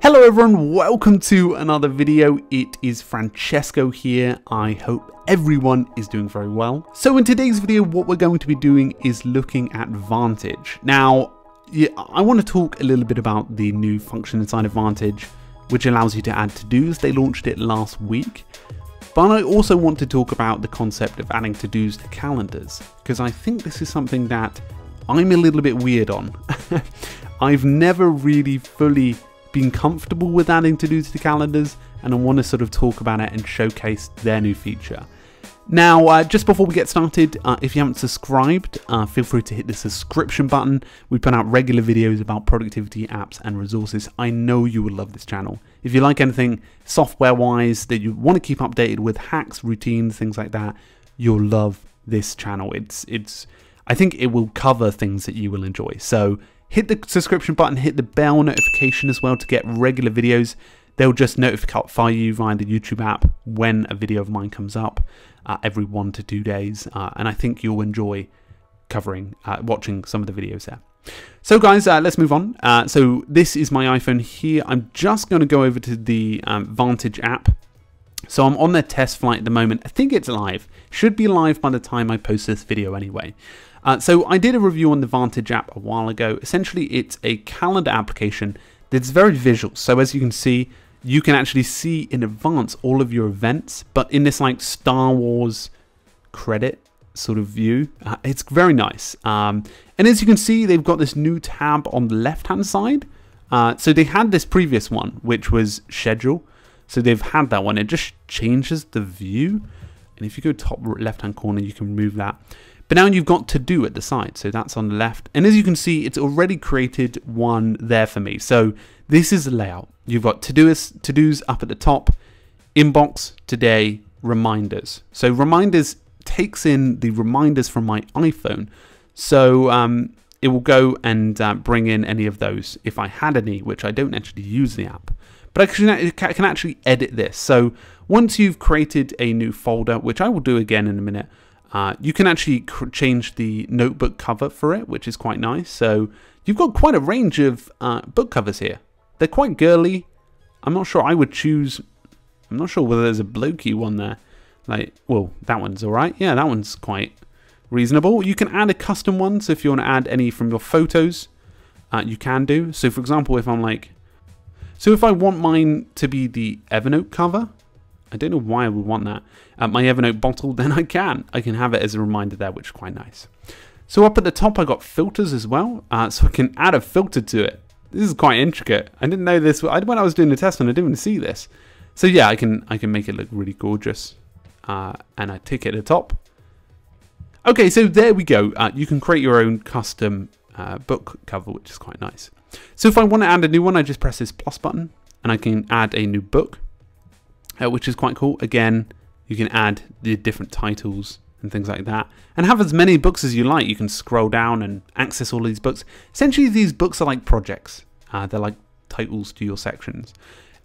Hello everyone, welcome to another video. It is Francesco here. I hope everyone is doing very well. So in today's video, what we're going to be doing is looking at Vantage. Now, I want to talk a little bit about the new function inside of Vantage, which allows you to add to-dos. They launched it last week. But I also want to talk about the concept of adding to-dos to calendars, because I think this is something that I'm a little bit weird on. I've never really fully been comfortable with adding to-dos to calendars, and I want to sort of talk about it and showcase their new feature. Now, just before we get started, if you haven't subscribed, feel free to hit the subscription button. We put out regular videos about productivity, apps, and resources. I know you will love this channel. If you like anything software-wise that you want to keep updated with, hacks, routines, things like that, you'll love this channel. I think it will cover things that you will enjoy. So hit the subscription button, hit the bell notification as well to get regular videos. They'll just notify you via the YouTube app when a video of mine comes up every 1 to 2 days. And I think you'll enjoy watching some of the videos there. So guys, let's move on. So this is my iPhone here. I'm just going to go over to the Vantage app. So I'm on their test flight at the moment. I think it's live. Should be live by the time I post this video anyway. So I did a review on the Vantage app a while ago. Essentially, it's a calendar application that's very visual. So as you can see, you can actually see in advance all of your events, but in this like Star Wars credit sort of view. It's very nice. And as you can see, they've got this new tab on the left-hand side. So they had this previous one, which was schedule. So they've had that one. It just changes the view. And if you go top left-hand corner, you can remove that. But now you've got to do at the side. So that's on the left. And as you can see, it's already created one there for me. So this is the layout. You've got to-dos up at the top, inbox, today, reminders. So reminders takes in the reminders from my iPhone. So it will go and bring in any of those if I had any, which I don't actually use the app. But I can actually edit this. So once you've created a new folder, which I will do again in a minute, you can actually change the notebook cover for it, which is quite nice. So you've got quite a range of book covers here. They're quite girly. I'm not sure I would choose. I'm not sure whether there's a blokey one there. Like, well, that one's all right. Yeah, that one's quite reasonable. You can add a custom one. So if you want to add any from your photos, you can do. So for example, if I'm like, so if I want mine to be the Evernote cover, I don't know why I would want that. My Evernote bottle, then I can have it as a reminder there, which is quite nice. So up at the top, I got filters as well. So I can add a filter to it. This is quite intricate. I didn't know this when I was doing the test, and I didn't even see this. So yeah, I can make it look really gorgeous. And I tick it at the top. Okay, so there we go. You can create your own custom book cover, which is quite nice. So if I want to add a new one, I just press this plus button, and I can add a new book. Which is quite cool. Again, you can add the different titles and things like that, and have as many books as you like. You can scroll down and access all of these books. Essentially, these books are like projects. They're like titles to your sections.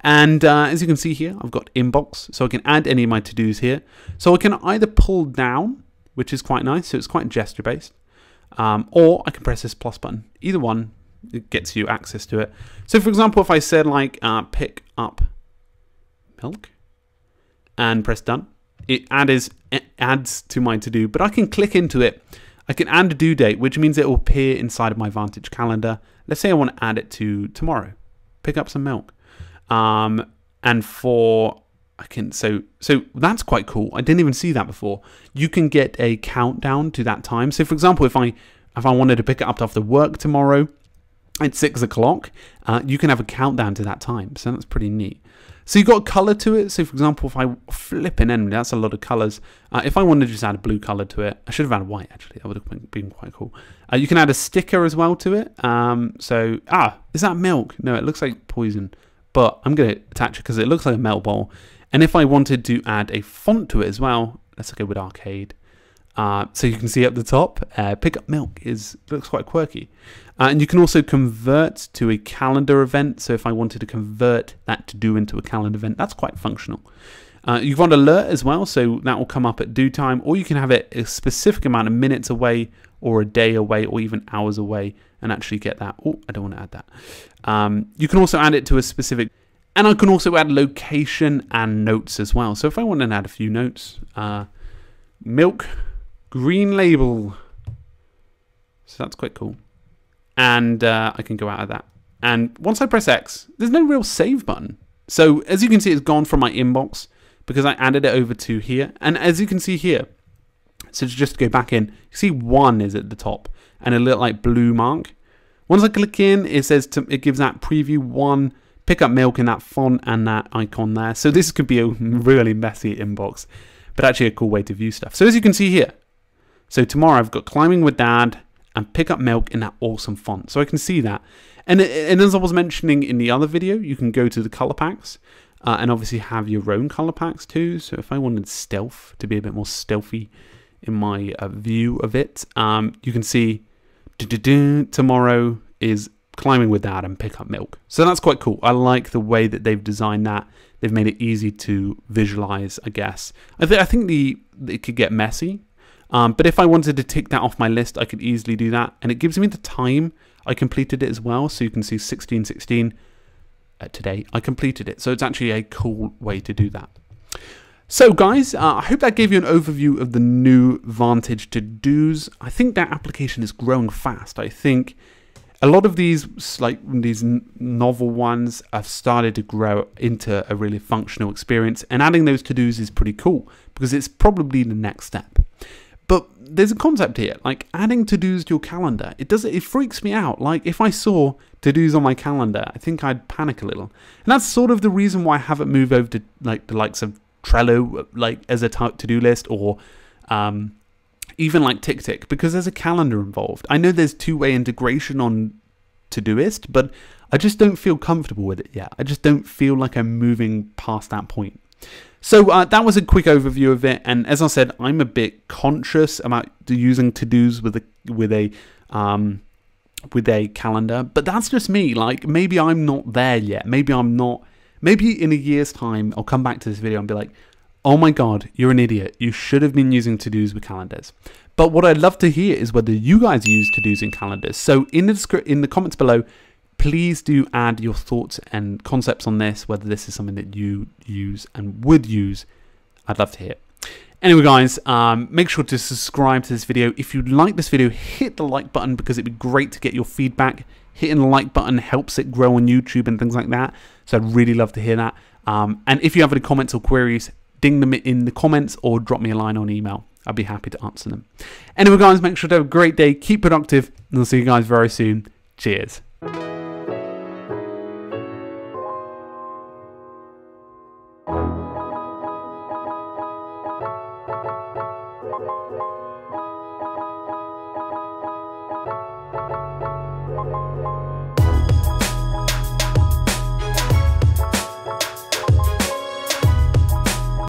And as you can see here, I've got inbox, so I can add any of my to-dos here. So I can either pull down, which is quite nice, so it's quite gesture-based, or I can press this plus button. Either one, it gets you access to it. So for example, if I said like pick up milk, and press done, it adds to my to-do, but I can click into it. I can add a due date, which means it will appear inside of my Vantage calendar. Let's say I want to add it to tomorrow, pick up some milk. So that's quite cool. I didn't even see that before. You can get a countdown to that time. So for example, if I wanted to pick it up after work tomorrow at 6 o'clock, you can have a countdown to that time. So that's pretty neat. So you've got color to it. So for example, if I flip an end, that's a lot of colors. If I wanted to just add a blue color to it, I should have added white actually. That would have been quite cool. You can add a sticker as well to it. Is that milk? No, it looks like poison, but I'm going to attach it because it looks like a milk bowl. And if I wanted to add a font to it as well, let's go with arcade. So you can see at the top, pick up milk looks quite quirky. And you can also convert to a calendar event. So if I wanted to convert that to do into a calendar event, that's quite functional. You've got alert as well, so that will come up at due time, or you can have it a specific amount of minutes away, or a day away or even hours away and actually get that. Oh, I don't want to add that. You can also add it to a specific, and I can also add location and notes as well. So if I want to add a few notes, milk, green label. So that's quite cool. And I can go out of that. And once I press X, there's no real save button. So as you can see, it's gone from my inbox because I added it over to here. And as you can see here, so to just go back in, you see 1 is at the top and a little like blue mark. Once I click in, it says it gives that preview 1, pick up milk in that font and that icon there. So this could be a really messy inbox, but actually a cool way to view stuff. So as you can see here, so tomorrow I've got climbing with dad and pick up milk in that awesome font. So I can see that. And as I was mentioning in the other video, you can go to the color packs and obviously have your own color packs too. So if I wanted stealth to be a bit more stealthy in my view of it, you can see tomorrow is climbing with dad and pick up milk. So that's quite cool. I like the way that they've designed that. They've made it easy to visualize, I guess. I think it could get messy. But if I wanted to tick that off my list, I could easily do that. And it gives me the time I completed it as well. So you can see 16:16 today, I completed it. So it's actually a cool way to do that. So guys, I hope that gave you an overview of the new Vantage to-dos. I think that application is growing fast. I think a lot of these, like these novel ones, have started to grow into a really functional experience. And adding those to-dos is pretty cool because it's probably the next step. But there's a concept here, like adding to-dos to your calendar. It freaks me out. Like if I saw to-dos on my calendar, I think I'd panic a little. And that's sort of the reason why I haven't moved over to like the likes of Trello, like as a to-do list, or even like TickTick, because there's a calendar involved. I know there's two-way integration on Todoist, but I just don't feel comfortable with it yet. I just don't feel like I'm moving past that point. So that was a quick overview of it, and as I said, I'm a bit conscious about using to-dos with a calendar, but that's just me. Like maybe I'm not there yet. Maybe I'm not. Maybe in a year's time, I'll come back to this video and be like, oh my God, you're an idiot. You should have been using to-dos with calendars. But what I'd love to hear is whether you guys use to-dos in calendars. So in the comments below, please do add your thoughts and concepts on this, whether this is something that you use and would use. I'd love to hear. Anyway, guys, make sure to subscribe to this video. If you like this video, hit the like button because it'd be great to get your feedback. Hitting the like button helps it grow on YouTube and things like that. So I'd really love to hear that. And if you have any comments or queries, ding them in the comments or drop me a line on email. I'd be happy to answer them. Anyway, guys, make sure to have a great day. Keep productive. And I'll see you guys very soon. Cheers.